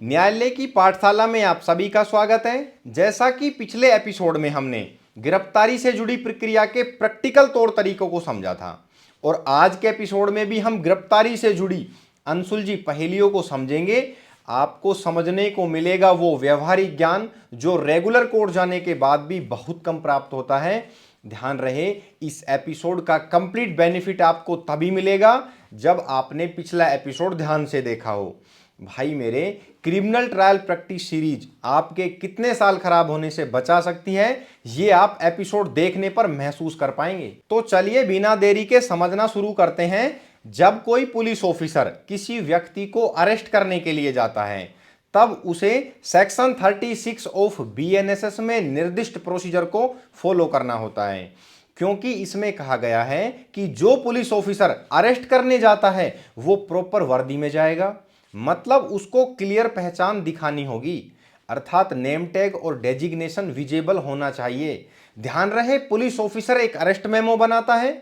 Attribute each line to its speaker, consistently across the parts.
Speaker 1: न्यायालय की पाठशाला में आप सभी का स्वागत है। जैसा कि पिछले एपिसोड में हमने गिरफ्तारी से जुड़ी प्रक्रिया के प्रैक्टिकल तौर तरीकों को समझा था और आज के एपिसोड में भी हम गिरफ्तारी से जुड़ी अनसुलझी पहेलियों को समझेंगे। आपको समझने को मिलेगा वो व्यवहारिक ज्ञान जो रेगुलर कोर्ट जाने के बाद भी बहुत कम प्राप्त होता है। ध्यान रहे, इस एपिसोड का कंप्लीट बेनिफिट आपको तभी मिलेगा जब आपने पिछला एपिसोड ध्यान से देखा हो। भाई मेरे, क्रिमिनल ट्रायल प्रैक्टिस सीरीज आपके कितने साल खराब होने से बचा सकती है, ये आप एपिसोड देखने पर महसूस कर पाएंगे। तो चलिए बिना देरी के समझना शुरू करते हैं। जब कोई पुलिस ऑफिसर किसी व्यक्ति को अरेस्ट करने के लिए जाता है तब उसे सेक्शन 36 ऑफ बीएनएसएस में निर्दिष्ट प्रोसीजर को फॉलो करना होता है, क्योंकि इसमें कहा गया है कि जो पुलिस ऑफिसर अरेस्ट करने जाता है वो प्रॉपर वर्दी में जाएगा, मतलब उसको क्लियर पहचान दिखानी होगी, अर्थात नेम टैग और डेजिग्नेशन विजिबल होना चाहिए। ध्यान रहे, पुलिस ऑफिसर एक अरेस्ट मेमो बनाता है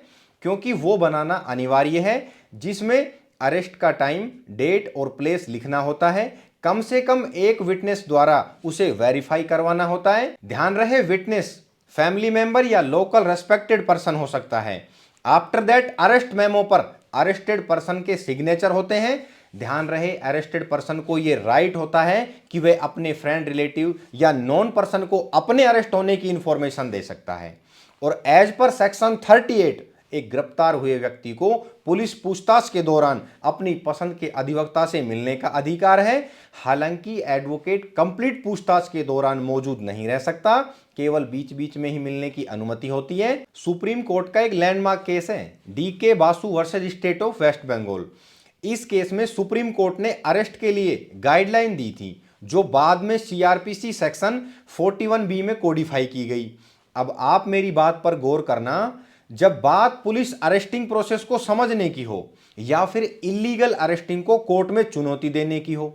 Speaker 1: क्योंकि वो बनाना अनिवार्य है, जिसमें अरेस्ट का टाइम, डेट और प्लेस लिखना होता है। कम से कम एक विटनेस द्वारा उसे वेरीफाई करवाना होता है। ध्यान रहे, विटनेस फैमिली मेंबर या लोकल रेस्पेक्टेड पर्सन हो सकता है। आफ्टर दैट अरेस्ट मेमो पर अरेस्टेड पर्सन के सिग्नेचर होते हैं। ध्यान रहे, अरेस्टेड पर्सन को यह राइट होता है कि वह अपने फ्रेंड, रिलेटिव या नॉन पर्सन को अपने अरेस्ट होने की इंफॉर्मेशन दे सकता है। और एज पर सेक्शन 38 एक गिरफ्तार हुए व्यक्ति को पुलिस पूछताछ के दौरान अपनी पसंद के अधिवक्ता से मिलने का अधिकार है। हालांकि एडवोकेट कंप्लीट पूछताछ के दौरान मौजूद नहीं रह सकता, केवल बीच बीच में ही मिलने की अनुमति होती है। सुप्रीम कोर्ट का एक लैंडमार्क केस है DK Basu versus state of West Bengal. इस केस में सुप्रीम कोर्ट ने अरेस्ट के लिए गाइडलाइन दी थी जो बाद में सीआरपीसी सेक्शन 41B में कोडिफाई की गई। अब आप मेरी बात पर गौर करना, जब बात पुलिस अरेस्टिंग प्रोसेस को समझने की हो या फिर इलीगल अरेस्टिंग को कोर्ट में चुनौती देने की हो,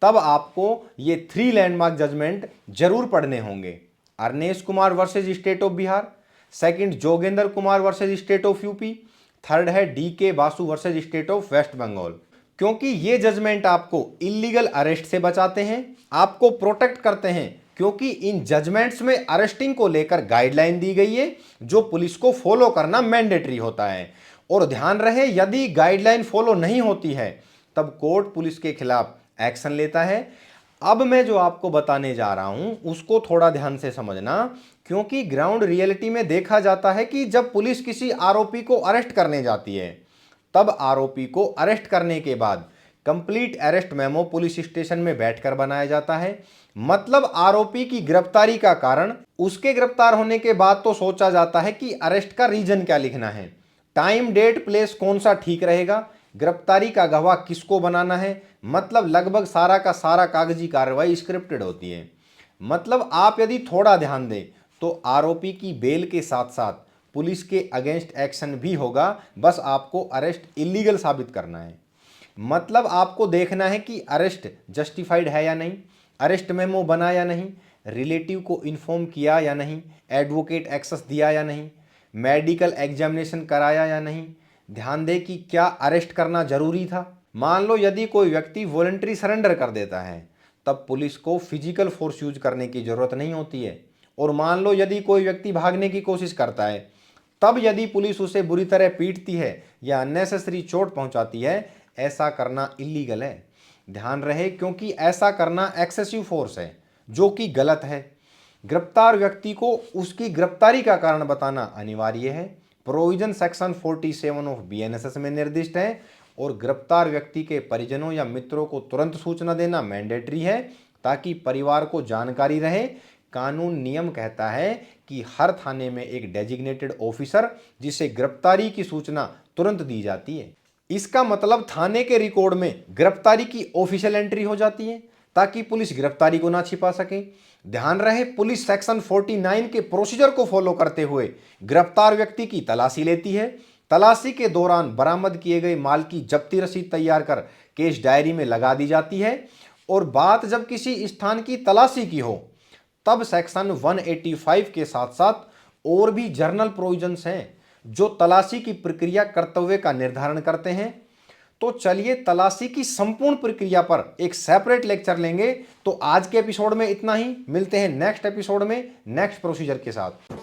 Speaker 1: तब आपको ये 3 लैंडमार्क जजमेंट जरूर पढ़ने होंगे। Arnesh Kumar versus state of Bihar, second Jogendra Kumar versus state of UP, third है DK Basu versus state of West Bengal. क्योंकि ये जजमेंट आपको इलीगल अरेस्ट से बचाते हैं, आपको प्रोटेक्ट करते हैं, क्योंकि इन जजमेंट्स में अरेस्टिंग को लेकर गाइडलाइन दी गई है जो पुलिस को फॉलो करना मैंडेटरी होता है। और ध्यान रहे, यदि गाइडलाइन फॉलो नहीं होती है तब कोर्ट पुलिस के खिलाफ एक्शन लेता है। अब मैं जो आपको बताने जा रहा हूं उसको थोड़ा ध्यान से समझना, क्योंकि ग्राउंड रियलिटी में देखा जाता है कि जब पुलिस किसी आरोपी को अरेस्ट करने जाती है तब आरोपी को अरेस्ट करने के बाद complete arrest memo police station में बैठकर बनाया जाता है। मतलब आरोपी की गिरफ्तारी का कारण उसके गिरफ्तार होने के बाद तो सोचा जाता है कि अरेस्ट का रीजन क्या लिखना है, टाइम, डेट, प्लेस कौन सा ठीक रहेगा, गिरफ्तारी का गवाह किसको बनाना है। मतलब लगभग सारा का सारा कागजी कार्रवाई स्क्रिप्टेड होती है। मतलब आप यदि थोड़ा ध्यान दें तो आरोपी की बेल के साथ साथ पुलिस के अगेंस्ट एक्शन भी होगा, बस आपको अरेस्ट इलीगल साबित करना है। मतलब आपको देखना है कि अरेस्ट जस्टिफाइड है या नहीं, अरेस्ट मेमो बना या नहीं, रिलेटिव को इन्फॉर्म किया या नहीं, एडवोकेट एक्सेस दिया या नहीं, मेडिकल एग्जामिनेशन कराया या नहीं। ध्यान दें कि क्या अरेस्ट करना जरूरी था। मान लो यदि कोई व्यक्ति वॉलंटरी सरेंडर कर देता है तब पुलिस को फिजिकल फोर्स यूज करने की जरूरत नहीं होती है। और मान लो यदि कोई व्यक्ति भागने की कोशिश करता है तब यदि पुलिस उसे बुरी तरह पीटती है या अननेसेसरी चोट पहुंचाती है, ऐसा करना इलीगल है। ध्यान रहे, क्योंकि ऐसा करना एक्सेसिव फोर्स है जो कि गलत है। गिरफ्तार व्यक्ति को उसकी गिरफ्तारी का कारण बताना अनिवार्य है, प्रोविजन सेक्शन 47 ऑफ बीएनएसएस में निर्दिष्ट है। और गिरफ्तार व्यक्ति के परिजनों या मित्रों को तुरंत सूचना देना मैंडेटरी है ताकि परिवार को जानकारी रहे। कानून नियम कहता है कि हर थाने में एक डेजिग्नेटेड ऑफिसर जिसे गिरफ्तारी की सूचना तुरंत दी जाती है। इसका मतलब थाने के रिकॉर्ड में गिरफ्तारी की ऑफिशियल एंट्री हो जाती है ताकि पुलिस गिरफ्तारी को ना छिपा सके। ध्यान रहे, पुलिस सेक्शन 49 के प्रोसीजर को फॉलो करते हुए गिरफ्तार व्यक्ति की तलाशी लेती है। तलाशी के दौरान बरामद किए गए माल की जब्ती रसीद तैयार कर केस डायरी में लगा दी जाती है। और बात जब किसी स्थान की तलाशी की हो तब सेक्शन 185 के साथ साथ और भी जर्नल प्रोविजंस हैं जो तलाशी की प्रक्रिया, कर्तव्य का निर्धारण करते हैं। तो चलिए तलाशी की संपूर्ण प्रक्रिया पर एक सेपरेट लेक्चर लेंगे। तो आज के एपिसोड में इतना ही, मिलते हैं नेक्स्ट एपिसोड में नेक्स्ट प्रोसीजर के साथ।